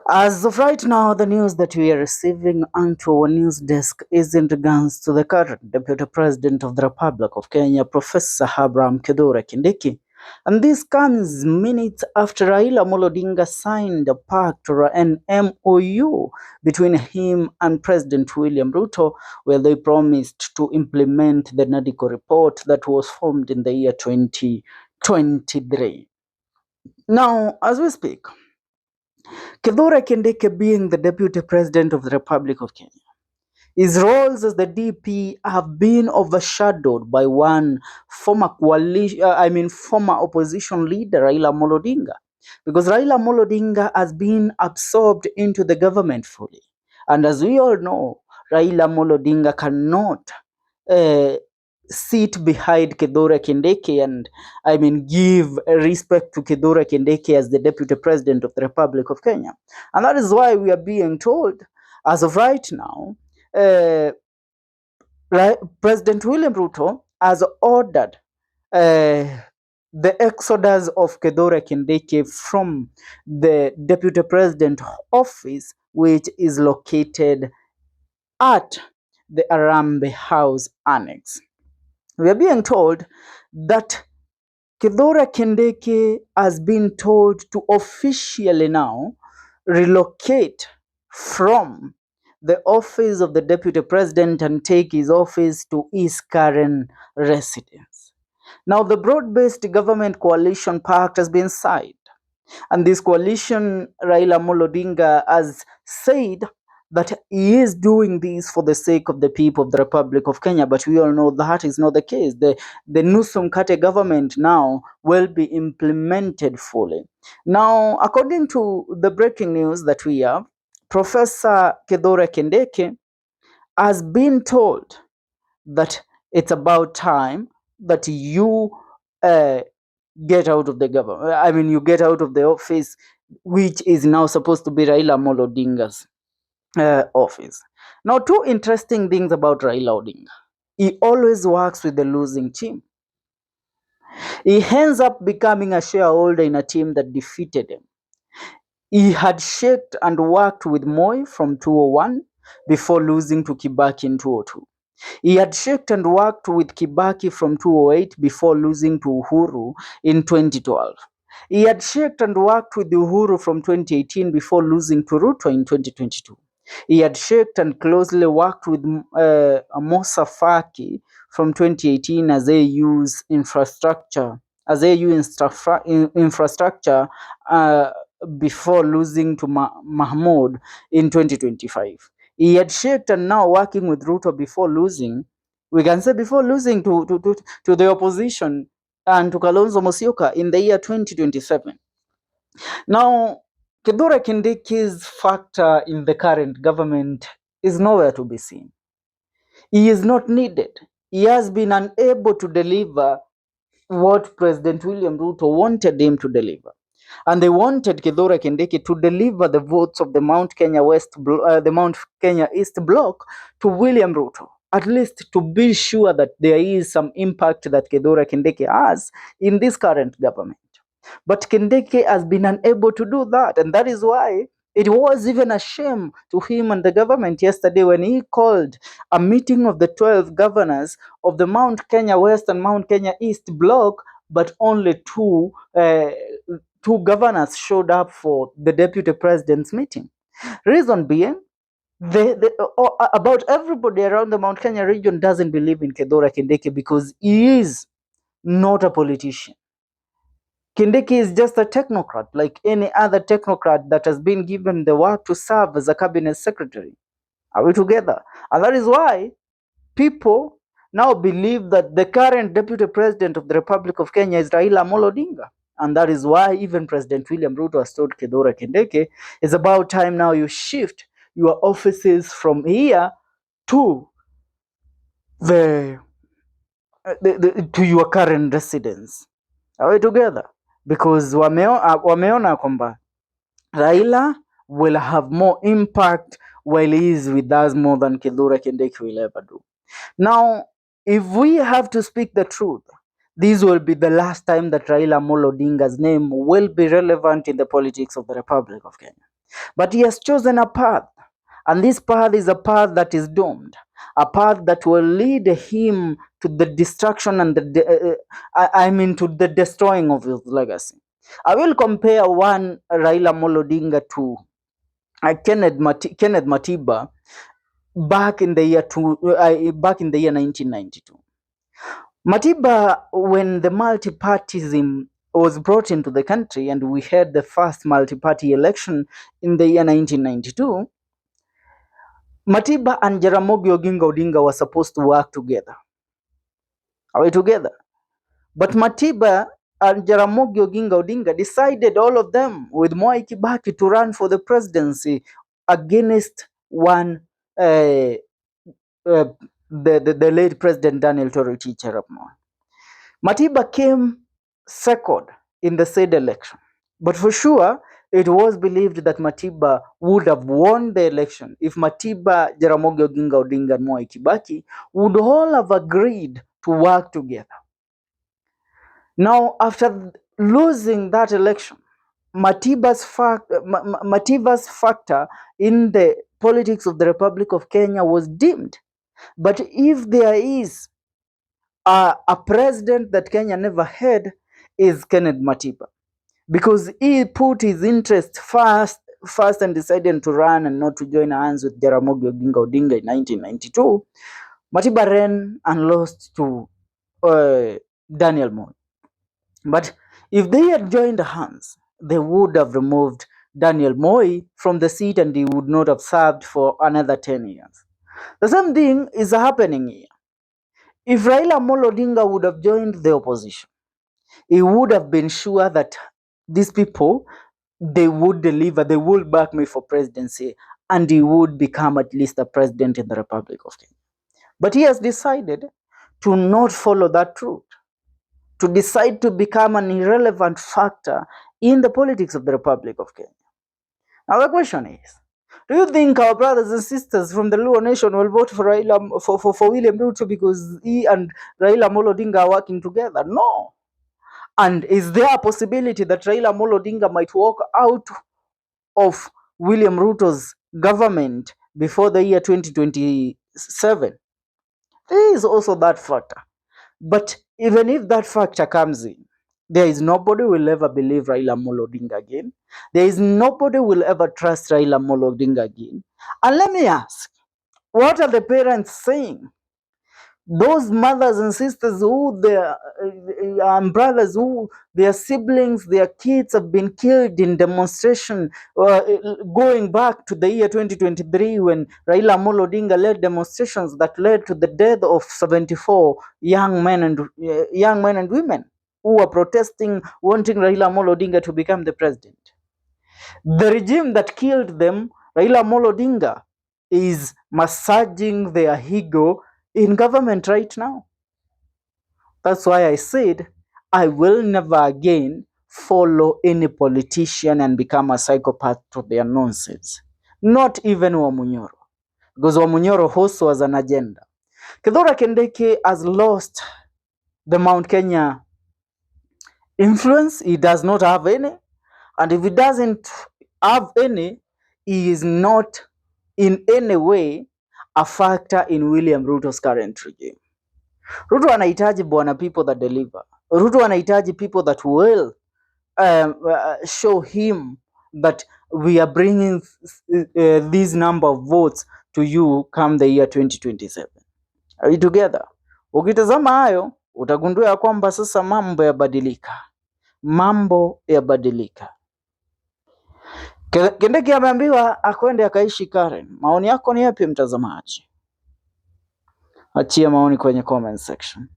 As of right now, the news that we are receiving onto our news desk is in regards to the current Deputy President of the Republic of Kenya, Professor Abraham Kithure Kindiki. And this comes minutes after Raila Odinga signed a pact or an MOU between him and President William Ruto, where they promised to implement the NADCO report that was formed in the year 2023. Now, as we speak, Kithure Kindiki being the Deputy President of the Republic of Kenya, his roles as the DP have been overshadowed by one former opposition leader, Raila Odinga, because Raila Odinga has been absorbed into the government fully. And as we all know, Raila Odinga cannot uh, sit behind Kithure Kindiki and give respect to Kithure Kindiki as the Deputy President of the Republic of Kenya. And that is why we are being told, as of right now, uh, President William Ruto has ordered the exodus of Kithure Kindiki from the Deputy President office, which is located at the Arambe House Annex. We are being told that Kithure Kindiki has been told to officially now relocate from the office of the Deputy President and take his office to his current residence. Now, the broad-based government coalition pact has been signed, and this coalition, Raila Odinga has said that he is doing this for the sake of the people of the Republic of Kenya, but we all know that is not the case. The Nusum Kate government now will be implemented fully. Now, according to the breaking news that we have, Professor Kithure Kindiki has been told that it's about time that you get out of the government. You get out of the office, which is now supposed to be Raila Odinga's office. Now, two interesting things about Raila Odinga. He always works with the losing team. He ends up becoming a shareholder in a team that defeated him. He had shaked and worked with Moi from 2001 before losing to Kibaki in 2002. He had shaked and worked with Kibaki from 2008 before losing to Uhuru in 2012. He had shaked and worked with Uhuru from 2018 before losing to Ruto in 2022. He had shaked and closely worked with Musa Faki from 2018 as AU's infrastructure before losing to Mahmoud in 2025. He had shaped and now working with Ruto before losing, we can say before losing to the opposition and to Kalonzo Musyoka in the year 2027. Now, Kithure Kindiki's factor in the current government is nowhere to be seen. He is not needed. He has been unable to deliver what President William Ruto wanted him to deliver. And they wanted Kithure Kindiki to deliver the votes of the Mount Kenya East Bloc to William Ruto, at least to be sure that there is some impact that Kithure Kindiki has in this current government. But Kindiki has been unable to do that, and that is why it was even a shame to him and the government yesterday when he called a meeting of the 12 governors of the Mount Kenya West and Mount Kenya East Bloc, but only two governors showed up for the deputy president's meeting. Reason being, about everybody around the Mount Kenya region doesn't believe in Kithure Kindiki because he is not a politician. Kindiki is just a technocrat, like any other technocrat that has been given the work to serve as a cabinet secretary. Are we together? And that is why people now believe that the current deputy president of the Republic of Kenya is Raila Odinga. And that is why even President William Ruto has told Kithure Kindiki, it's about time now you shift your offices from here to to your current residence. Are we together? Because wameona kwamba Raila will have more impact while he is with us more than Kithure Kindiki will ever do. Now, if we have to speak the truth, this will be the last time that Raila Odinga's name will be relevant in the politics of the Republic of Kenya. But he has chosen a path, and this path is a path that is doomed, a path that will lead him to the destruction and to the destroying of his legacy. I will compare one Raila Odinga to Kenneth Matiba back in the year 1992. Matiba, when the multi-partyism was brought into the country and we had the first multi-party election in the year 1992, Matiba and Jaramogi Oginga Odinga were supposed to work together. Are we together? But Matiba and Jaramogi Oginga Odinga decided, all of them, with Mwai Kibaki, to run for the presidency against one the late President Daniel Toroitich arap Moi. Matiba came second in the said election. But for sure, it was believed that Matiba would have won the election if Matiba, Jaramogi Oginga Odinga, and Mwai Kibaki would all have agreed to work together. Now, after losing that election, Matiba's factor in the politics of the Republic of Kenya was dimmed. But if there is a president that Kenya never had, is Kenneth Matiba, because he put his interest first and decided to run and not to join hands with Jaramogi Oginga Odinga in 1992. Matiba ran and lost to Daniel Moi. But if they had joined hands, they would have removed Daniel Moi from the seat and he would not have served for another 10 years. The same thing is happening here. If Raila Odinga would have joined the opposition, he would have been sure that these people, they would deliver, they would back me for presidency, and he would become at least a president in the Republic of Kenya. But he has decided to not follow that route, to decide to become an irrelevant factor in the politics of the Republic of Kenya. Now the question is, do you think our brothers and sisters from the Luo Nation will vote for William Ruto because he and Raila Odinga are working together? No. And is there a possibility that Raila Odinga might walk out of William Ruto's government before the year 2027? There is also that factor. But even if that factor comes in, there is nobody will ever believe Raila Odinga again. There is nobody will ever trust Raila Odinga again. And let me ask, what are the parents saying? Those mothers and sisters who their brothers, who their siblings, their kids have been killed in demonstration, going back to the year 2023 when Raila Odinga led demonstrations that led to the death of 74 young men and women who were protesting, wanting Raila Odinga to become the president. The regime that killed them, Raila Odinga, is massaging their ego in government right now. That's why I said I will never again follow any politician and become a psychopath to their nonsense. Not even Wamunyoro. Because Wamunyoro also has an agenda. Kithure Kindiki has lost the Mount Kenya influence. He does not have any. And if he doesn't have any, he is not in any way a factor in William Ruto's current regime. Ruto anahitaji bwana people that deliver. Ruto anahitaji people that will show him that we are bringing this number of votes to you come the year 2027. Are we together? Ukitazama hayo utagundua ya kwamba sasa mambo yabadilika. Mambo yabadilika. Kindiki ameambiwa akwende akaishi Karen. Maoni yako ni yapi mtazamaji? Achia maoni kwenye comment section.